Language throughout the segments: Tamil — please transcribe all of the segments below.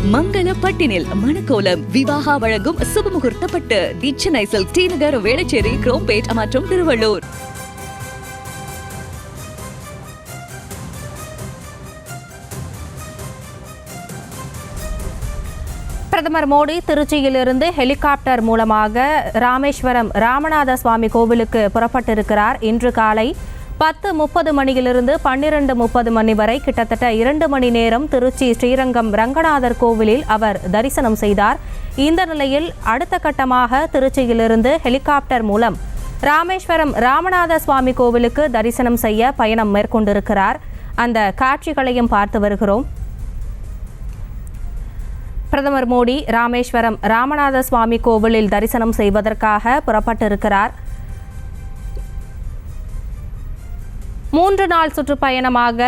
மங்கள பட்டினில் மணக்கோலம் விவாகா வழங்கும் சுபமுகூர்த்த பட்டு தி சென்னை சில்க் டி நகர் வேளச்சேரி குரோம்பேட் மற்றும் திருவள்ளூர். பிரதமர் மோடி திருச்சியிலிருந்து ஹெலிகாப்டர் மூலமாக ராமேஸ்வரம் ராமநாத சுவாமி கோவிலுக்கு புறப்பட்டிருக்கிறார். இன்று காலை 10:30 மணியிலிருந்து 12:30 மணி வரை கிட்டத்தட்ட 2 மணி நேரம் திருச்சி ஸ்ரீரங்கம் ரங்கநாதர் கோவிலில் அவர் தரிசனம் செய்தார். இந்த நிலையில் அடுத்த கட்டமாக திருச்சியிலிருந்து ஹெலிகாப்டர் மூலம் ராமேஸ்வரம் ராமநாத சுவாமி கோவிலுக்கு தரிசனம் செய்ய பயணம் மேற்கொண்டிருக்கிறார். அந்த காட்சிகளையும் பார்த்து வருகிறோம். பிரதமர் மோடி ராமேஸ்வரம் ராமநாத சுவாமி கோவிலில் தரிசனம் செய்வதற்காக புறப்பட்டிருக்கிறார். 3 நாள் சுற்றுப்பயணமாக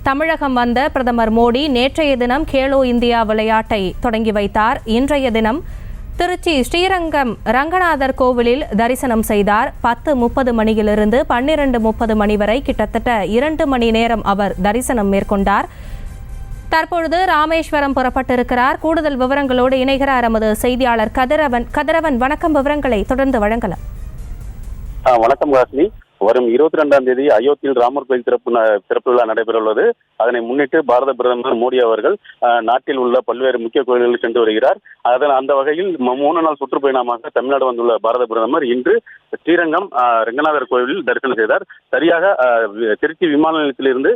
தமிழகம் வந்த பிரதமர் மோடி நேற்றைய தினம் கேலோ இந்தியா விளையாட்டை தொடங்கி வைத்தார். இன்றைய தினம் திருச்சி ஸ்ரீரங்கம் ரங்கநாதர் கோவிலில் தரிசனம் செய்தார். 10:30 மணியிலிருந்து 12:30 மணி வரை கிட்டத்தட்ட 2 மணி நேரம் அவர் தரிசனம் மேற்கொண்டார். தற்பொழுது ராமேஸ்வரம் புறப்பட்டிருக்கிறார். கூடுதல் விவரங்களோடு இணைகிறார் எமது செய்தியாளர் கதிரவன். வணக்கம், விவரங்களை தொடர்ந்து வழங்கலாம். வணக்கம் ராசினி. வரும் 22ஆம் தேதி அயோத்தியில் ராமர் கோயில் திறப்பு விழா நடைபெற உள்ளது. அதனை முன்னிட்டு பாரத பிரதமர் மோடி அவர்கள் நாட்டில் உள்ள பல்வேறு முக்கிய கோயில்களில் சென்று வருகிறார். அந்த வகையில் 3 நாள் சுற்றுப்பயணமாக தமிழ்நாடு வந்துள்ள பாரத பிரதமர் இன்று ஸ்ரீரங்கம் ரங்கநாதர் கோயிலில் தரிசனம் செய்தார். சரியாக திருச்சி விமான நிலையத்திலிருந்து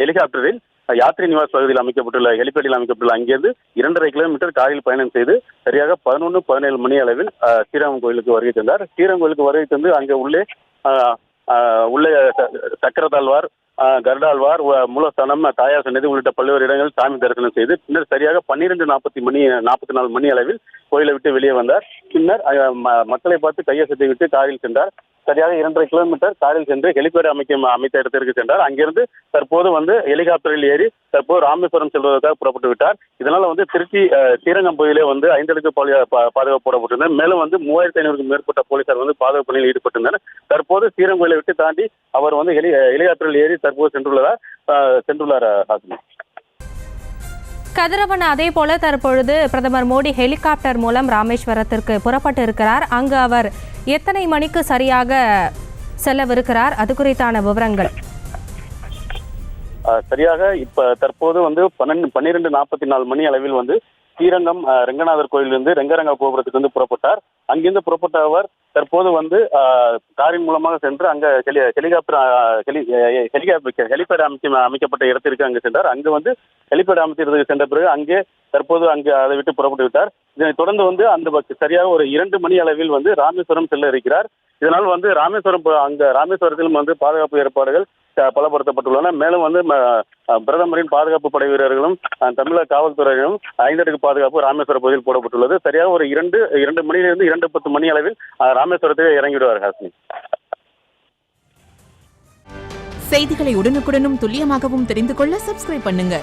ஹெலிகாப்டரில் யாத்ரி நிவாஸ் பகுதியில் அமைக்கப்பட்டுள்ள ஹெலிபேடில் அமைக்கப்பட்டுள்ள அங்கிருந்து 2.5 கிலோமீட்டர் காரில் பயணம் செய்து சரியாக 11-17 மணி அளவில் ஸ்ரீரங்கம் கோயிலுக்கு வருகை தந்தார். ஸ்ரீரங்கம் கோயிலுக்கு வருகை தந்து அங்கே உள்ளே சக்கரத்தாழ்வார், கருடாழ்வார், மூலஸ்தானம், தாயார் சன்னதி உள்ளிட்ட பல்வேறு இடங்களில் சாமி தரிசனம் செய்து பின்னர் சரியாக 12:44 மணி அளவில் கோயிலை விட்டு வெளியே வந்தார். பின்னர் மக்களை பார்த்து கையசத்தை விட்டு காரில் சென்றார். சரியாக 2.5 கிலோமீட்டர் காரில் சென்று ஹெலிபேட் அமைத்த இடத்திற்கு சென்றார். அங்கிருந்து தற்போது ஹெலிகாப்டரில் ஏறி தற்போது ராமேஸ்வரம் செல்வதற்காக புறப்பட்டு விட்டார். இதனால திருச்சி ஸ்ரீரங்கம் பகுதியிலே 5 அடுக்கு பாதுகாப்பு போடப்பட்டிருந்தனர். மேலும் 3500க்கும் மேற்பட்ட போலீசார் பாதுகாப்பு பணியில் ஈடுபட்டிருந்தனர். தற்போது ஸ்ரீரங்கம் கோயிலை விட்டு தாண்டி அவர் ஹெலிகாப்டரில் ஏறி தற்போது சென்றுள்ளார். கதிரவன், அதே போல தற்பொழுது பிரதமர் மோடி ஹெலிகாப்டர் மூலம் ராமேஸ்வரத்திற்கு புறப்பட்டு இருக்கிறார். அங்கு அவர் எத்தனை மணிக்கு சரியாக செல்லவிருக்கிறார்? அது குறித்தான விவரங்கள். சரியாக தற்போது 12:44 மணி அளவில் ஸ்ரீரங்கம் ரங்கநாதர் கோயிலிருந்து ரங்கரங்க கோபுரத்துக்கு புறப்பட்டார். அங்கிருந்து புறப்பட்ட அவர் தற்போது காரின் மூலமாக சென்று அங்க ஹெலிபேட் அமைக்கப்பட்ட இடத்திற்கு அங்கு சென்றார். அங்கு ஹெலிபேட் அமைச்சருக்கு சென்ற பிறகு தற்போது அதை விட்டு புறப்பட்டு விட்டார். இதனை தொடர்ந்து அந்த சரியாக ஒரு 2 மணி அளவில் ராமேஸ்வரம் செல்ல இருக்கிறார். இதனால் ராமேஸ்வரத்திலும் பாதுகாப்பு ஏற்பாடுகள் பலப்படுத்தப்பட்டுள்ளன. மேலும் பிரதமரின் பாதுகாப்பு படை வீரர்களும் தமிழக காவல்துறையினரும் 5 அடுக்கு பாதுகாப்பு ராமேஸ்வர பகுதியில் போடப்பட்டுள்ளது. சரியாக ஒரு 2 மணியிலிருந்து 2:10 மணி அளவில் ராமேஸ்வரத்தில் இறங்கிவிடுவார். ஹாசினி, செய்திகளை உடனுக்குடனும் துல்லியமாகவும் தெரிந்து கொள்ள சப்ஸ்கிரைப் பண்ணுங்க.